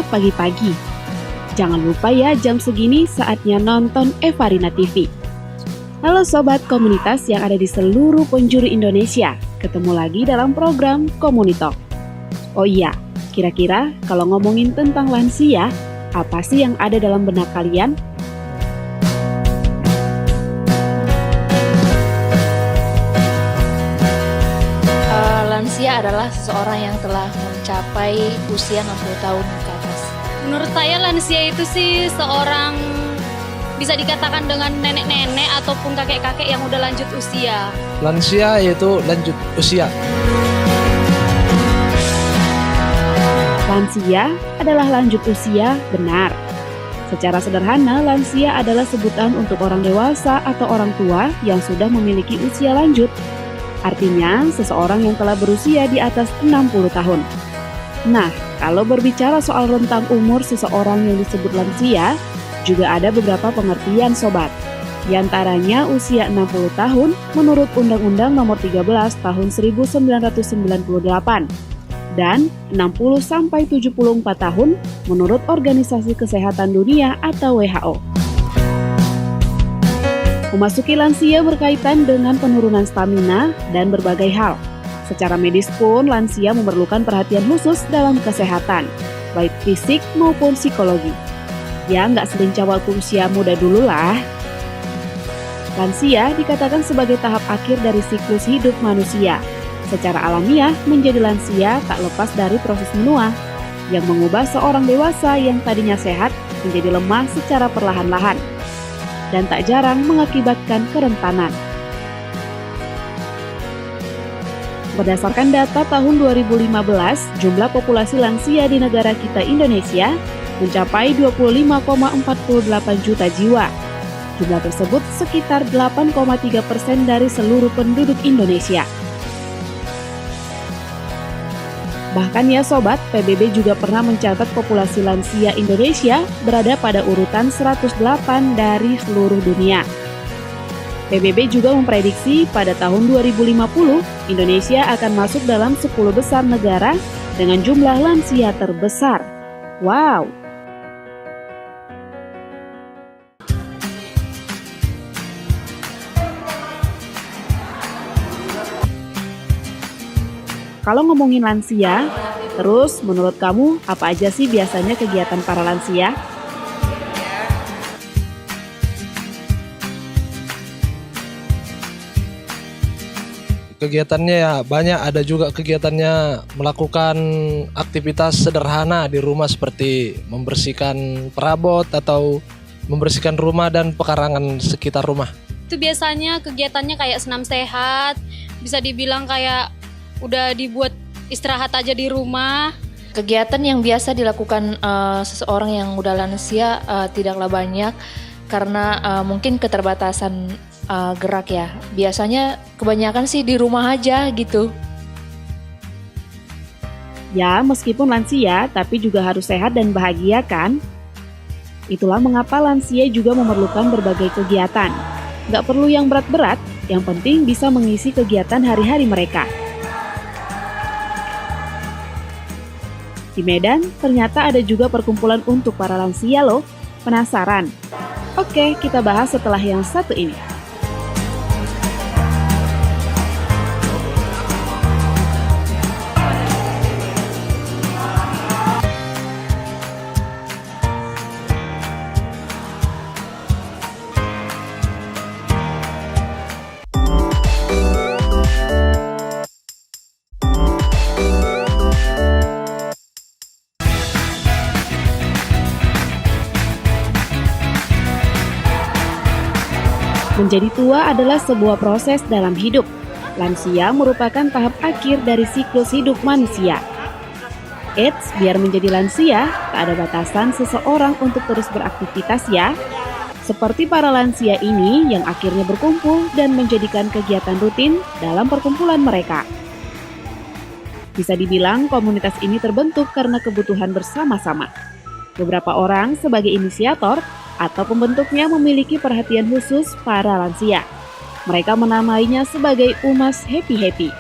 lansia pagi-pagi. Jangan lupa ya jam segini saatnya nonton Evarina TV. Halo sobat komunitas yang ada di seluruh penjuru Indonesia. Ketemu lagi dalam program Komunitalk. Oh iya, kira-kira kalau ngomongin tentang lansia, apa sih yang ada dalam benak kalian? Lansia adalah seseorang yang telah mencapai usia 60 tahun ke atas. Menurut saya lansia itu sih seorang bisa dikatakan dengan nenek-nenek ataupun kakek-kakek yang udah lanjut usia. Lansia yaitu lanjut usia. Lansia adalah lanjut usia, benar. Secara sederhana, lansia adalah sebutan untuk orang dewasa atau orang tua yang sudah memiliki usia lanjut. Artinya, seseorang yang telah berusia di atas 60 tahun. Nah, kalau berbicara soal rentang umur seseorang yang disebut lansia, juga ada beberapa pengertian sobat. Di antaranya usia 60 tahun menurut Undang-Undang Nomor 13 Tahun 1998 dan 60-74 tahun menurut Organisasi Kesehatan Dunia atau WHO. Memasuki lansia berkaitan dengan penurunan stamina dan berbagai hal. Secara medis pun, lansia memerlukan perhatian khusus dalam kesehatan, baik fisik maupun psikologi. Ya, nggak selincah waktu usia muda dulu lah. Lansia dikatakan sebagai tahap akhir dari siklus hidup manusia. Secara alamiah, menjadi lansia tak lepas dari proses menua, yang mengubah seorang dewasa yang tadinya sehat menjadi lemah secara perlahan-lahan, dan tak jarang mengakibatkan kerentanan. Berdasarkan data tahun 2015, jumlah populasi lansia di negara kita Indonesia mencapai 25,48 juta jiwa. Jumlah tersebut sekitar 8,3% dari seluruh penduduk Indonesia. Bahkan ya sobat, PBB juga pernah mencatat populasi lansia Indonesia berada pada urutan 108 dari seluruh dunia. PBB juga memprediksi pada tahun 2050, Indonesia akan masuk dalam 10 besar negara dengan jumlah lansia terbesar. Wow! Kalau ngomongin lansia, terus menurut kamu apa aja sih biasanya kegiatan para lansia? Kegiatannya ya banyak, ada juga kegiatannya melakukan aktivitas sederhana di rumah seperti membersihkan perabot atau membersihkan rumah dan pekarangan sekitar rumah. Itu biasanya kegiatannya kayak senam sehat, bisa dibilang kayak udah dibuat istirahat aja di rumah. Kegiatan yang biasa dilakukan seseorang yang udah lansia tidaklah banyak karena mungkin keterbatasan gerak ya. Biasanya kebanyakan sih di rumah aja gitu. Ya, meskipun lansia, tapi juga harus sehat dan bahagia kan? Itulah mengapa lansia juga memerlukan berbagai kegiatan. Nggak perlu yang berat-berat, yang penting bisa mengisi kegiatan hari-hari mereka. Di Medan, ternyata ada juga perkumpulan untuk para lansia loh. Penasaran? Oke, kita bahas setelah yang satu ini. Menjadi tua adalah sebuah proses dalam hidup. Lansia merupakan tahap akhir dari siklus hidup manusia. Eits, biar menjadi lansia, tak ada batasan seseorang untuk terus beraktivitas ya. Seperti para lansia ini yang akhirnya berkumpul dan menjadikan kegiatan rutin dalam perkumpulan mereka. Bisa dibilang komunitas ini terbentuk karena kebutuhan bersama-sama. Beberapa orang sebagai inisiator atau pembentuknya memiliki perhatian khusus para lansia. Mereka menamainya sebagai Umas Happy Happy.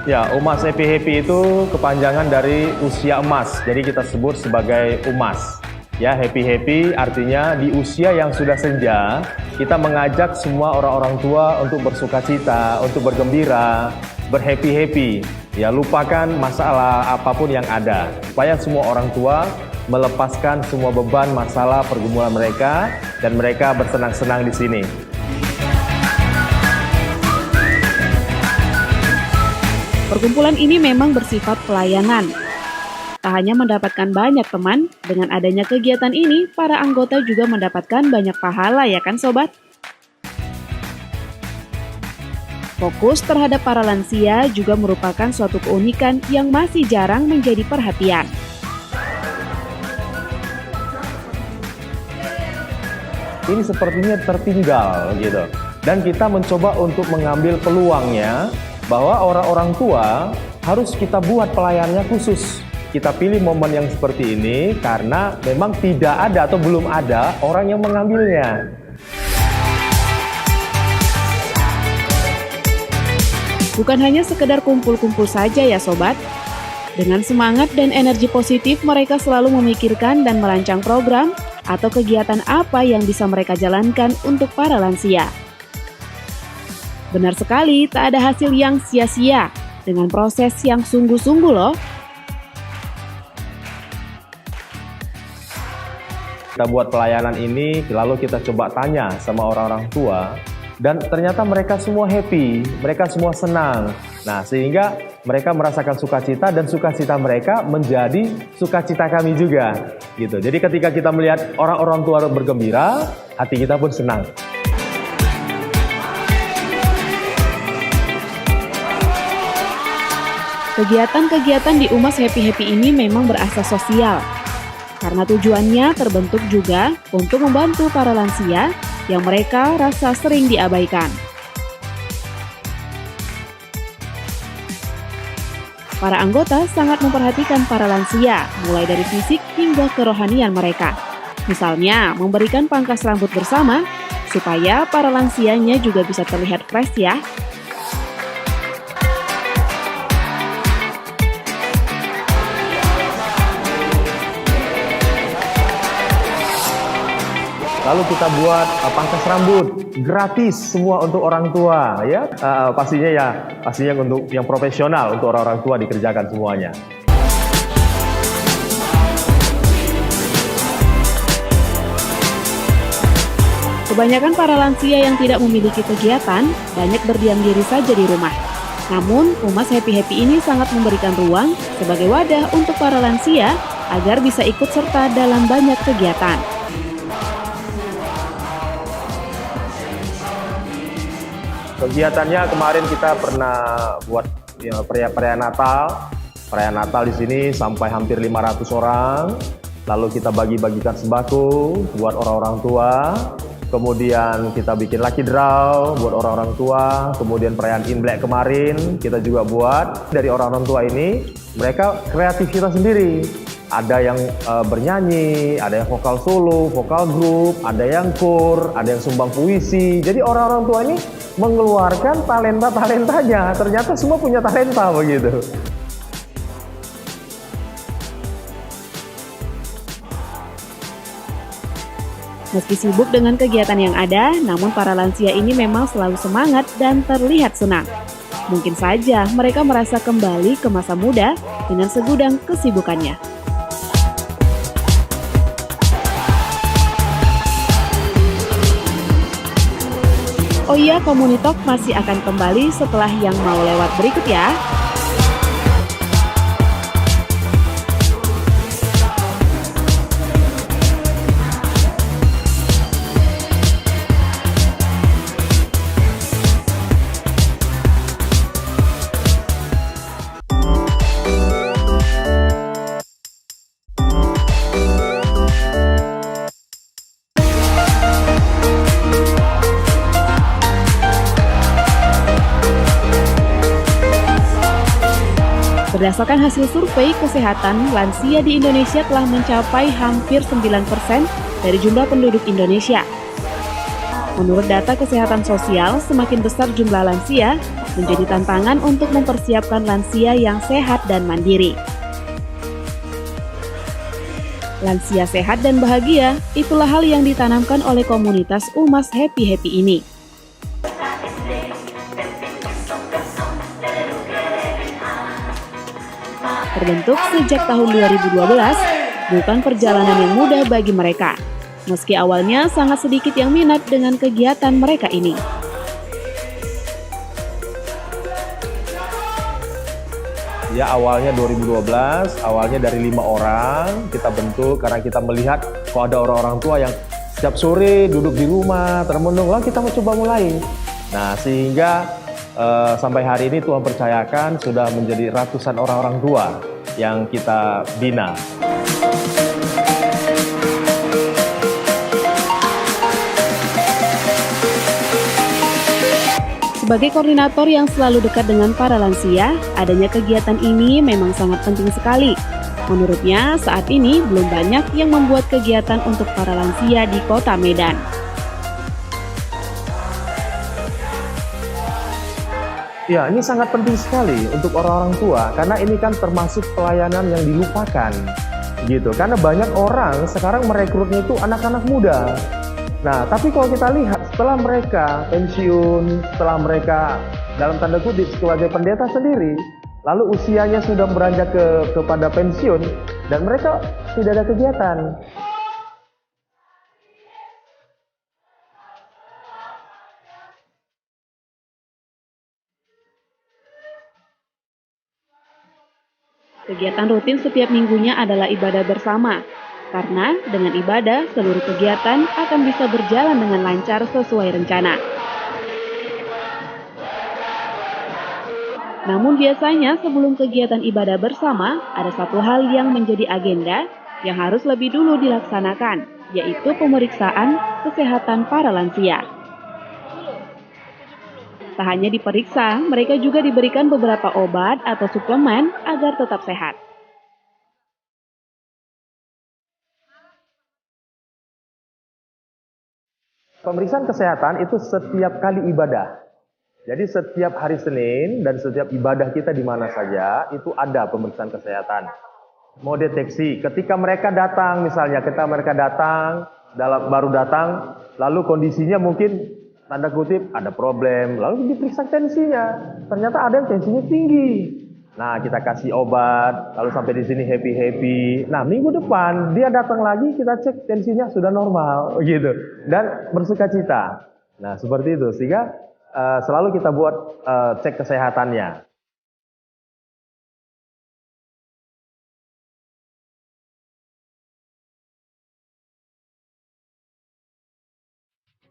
Ya, UMAS Happy Happy itu kepanjangan dari usia emas. Jadi kita sebut sebagai UMAS. Ya, Happy Happy artinya di usia yang sudah senja, kita mengajak semua orang-orang tua untuk bersukacita, untuk bergembira, berhappy happy. Ya, lupakan masalah apapun yang ada. Supaya semua orang tua melepaskan semua beban masalah pergumulan mereka dan mereka bersenang-senang di sini. Perkumpulan ini memang bersifat pelayanan. Tak hanya mendapatkan banyak teman, dengan adanya kegiatan ini, para anggota juga mendapatkan banyak pahala ya kan sobat? Fokus terhadap para lansia juga merupakan suatu keunikan yang masih jarang menjadi perhatian. Ini sepertinya tertinggal gitu. Dan kita mencoba untuk mengambil peluangnya bahwa orang-orang tua harus kita buat pelayanannya khusus. Kita pilih momen yang seperti ini karena memang tidak ada atau belum ada orang yang mengambilnya. Bukan hanya sekedar kumpul-kumpul saja ya sobat. Dengan semangat dan energi positif mereka selalu memikirkan dan merancang program atau kegiatan apa yang bisa mereka jalankan untuk para lansia. Benar sekali, tak ada hasil yang sia-sia dengan proses yang sungguh-sungguh loh. Kita buat pelayanan ini, lalu kita coba tanya sama orang-orang tua, dan ternyata mereka semua happy, mereka semua senang. Nah, sehingga mereka merasakan sukacita dan sukacita mereka menjadi sukacita kami juga. Gitu. Jadi ketika kita melihat orang-orang tua bergembira, hati kita pun senang. Kegiatan-kegiatan di UMAS Happy Happy ini memang berasas sosial, karena tujuannya terbentuk juga untuk membantu para lansia yang mereka rasa sering diabaikan. Para anggota sangat memperhatikan para lansia, mulai dari fisik hingga kerohanian mereka. Misalnya, memberikan pangkas rambut bersama, supaya para lansianya juga bisa terlihat fresh ya. Lalu kita buat pangkas rambut gratis semua untuk orang tua ya. Pastinya untuk yang profesional, untuk orang-orang tua dikerjakan semuanya. Kebanyakan para lansia yang tidak memiliki kegiatan banyak berdiam diri saja di rumah. Namun, UMAS Happy Happy ini sangat memberikan ruang sebagai wadah untuk para lansia agar bisa ikut serta dalam banyak kegiatan. Kegiatannya kemarin kita pernah buat ya, perayaan Natal. Perayaan Natal di sini sampai hampir 500 orang. Lalu kita bagi-bagikan sembako buat orang-orang tua. Kemudian kita bikin lucky draw buat orang-orang tua. Kemudian perayaan Imlek kemarin kita juga buat. Dari orang-orang tua ini mereka kreativitas sendiri. Ada yang bernyanyi, ada yang vokal solo, vokal grup, ada yang kur, ada yang sumbang puisi. Jadi orang-orang tua ini mengeluarkan talenta-talentanya. Ternyata semua punya talenta begitu. Meski sibuk dengan kegiatan yang ada, namun para lansia ini memang selalu semangat dan terlihat senang. Mungkin saja mereka merasa kembali ke masa muda dengan segudang kesibukannya. Oh iya, Komunitalk masih akan kembali setelah yang mau lewat berikut ya. Berdasarkan hasil survei kesehatan, lansia di Indonesia telah mencapai hampir 9% dari jumlah penduduk Indonesia. Menurut data kesehatan sosial, semakin besar jumlah lansia menjadi tantangan untuk mempersiapkan lansia yang sehat dan mandiri. Lansia sehat dan bahagia, itulah hal yang ditanamkan oleh komunitas Umas Happy Happy ini. Terbentuk sejak tahun 2012, bukan perjalanan yang mudah bagi mereka. Meski awalnya sangat sedikit yang minat dengan kegiatan mereka ini. Ya awalnya 2012, awalnya dari 5 orang kita bentuk karena kita melihat kok ada orang-orang tua yang setiap sore duduk di rumah termenung, lalu kita mencoba mulai. Nah sehingga sampai hari ini Tuhan percayakan sudah menjadi ratusan orang-orang tua yang kita bina. Sebagai koordinator yang selalu dekat dengan para lansia, adanya kegiatan ini memang sangat penting sekali. Menurutnya, saat ini belum banyak yang membuat kegiatan untuk para lansia di Kota Medan. Ya, ini sangat penting sekali untuk orang-orang tua karena ini kan termasuk pelayanan yang dilupakan gitu. Karena banyak orang sekarang merekrutnya itu anak-anak muda. Nah, tapi kalau kita lihat setelah mereka pensiun, setelah mereka dalam tanda kutip sebagai pendeta sendiri, lalu usianya sudah beranjak kepada pensiun dan mereka tidak ada kegiatan. Kegiatan rutin setiap minggunya adalah ibadah bersama. Karena dengan ibadah, seluruh kegiatan akan bisa berjalan dengan lancar sesuai rencana. Namun biasanya sebelum kegiatan ibadah bersama, ada satu hal yang menjadi agenda yang harus lebih dulu dilaksanakan, yaitu pemeriksaan kesehatan para lansia. Tak hanya diperiksa, mereka juga diberikan beberapa obat atau suplemen agar tetap sehat. Pemeriksaan kesehatan itu setiap kali ibadah. Jadi setiap hari Senin dan setiap ibadah kita di mana saja itu ada pemeriksaan kesehatan. Mau deteksi ketika mereka datang, misalnya baru datang, lalu kondisinya mungkin tanda kutip ada problem, lalu diperiksa tensinya. Ternyata ada yang tensinya tinggi. Nah, kita kasih obat, lalu sampai di sini happy-happy. Nah, minggu depan dia datang lagi, kita cek tensinya sudah normal gitu dan bersukacita. Nah, seperti itu sehingga selalu kita buat cek kesehatannya.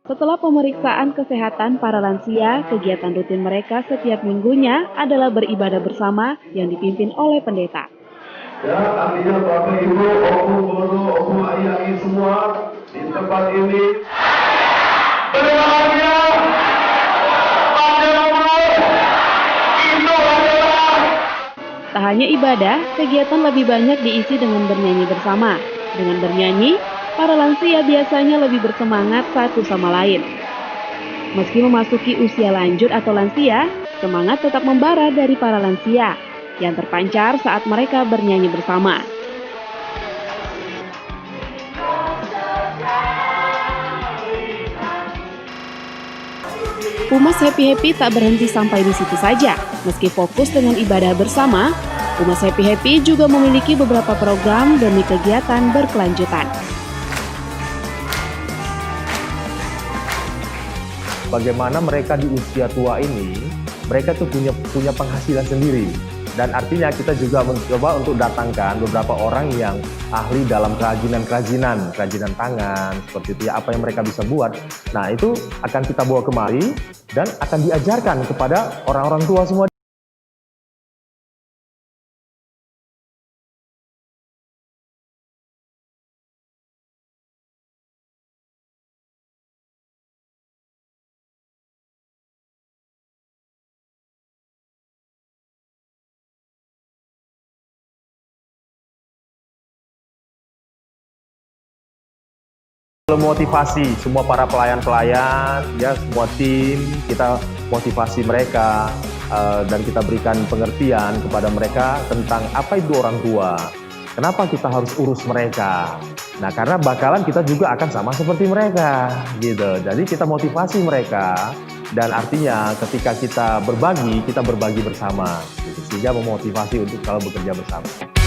Setelah pemeriksaan kesehatan para lansia, kegiatan rutin mereka setiap minggunya adalah beribadah bersama yang dipimpin oleh pendeta. Ya, artinya Bapak Ibu, Opu Bono, Opu Ayai semua di tempat ini berbahagia. Tak hanya ibadah, kegiatan lebih banyak diisi dengan bernyanyi bersama. Dengan bernyanyi, para lansia biasanya lebih bersemangat satu sama lain. Meski memasuki usia lanjut atau lansia, semangat tetap membara dari para lansia yang terpancar saat mereka bernyanyi bersama. Umas Happy Happy tak berhenti sampai di situ saja. Meski fokus dengan ibadah bersama, Umas Happy Happy juga memiliki beberapa program demi kegiatan berkelanjutan. Bagaimana mereka di usia tua ini, mereka tuh punya penghasilan sendiri. Dan artinya kita juga mencoba untuk datangkan beberapa orang yang ahli dalam kerajinan tangan, seperti itu ya, apa yang mereka bisa buat. Nah itu akan kita bawa kemari dan akan diajarkan kepada orang-orang tua semua. Motivasi semua para pelayan-pelayan, ya semua tim, kita motivasi mereka dan kita berikan pengertian kepada mereka tentang apa itu orang tua. Kenapa kita harus urus mereka? Nah, karena bakalan kita juga akan sama seperti mereka, gitu. Jadi kita motivasi mereka dan artinya ketika kita berbagi bersama, gitu. Sehingga memotivasi untuk kalau bekerja bersama.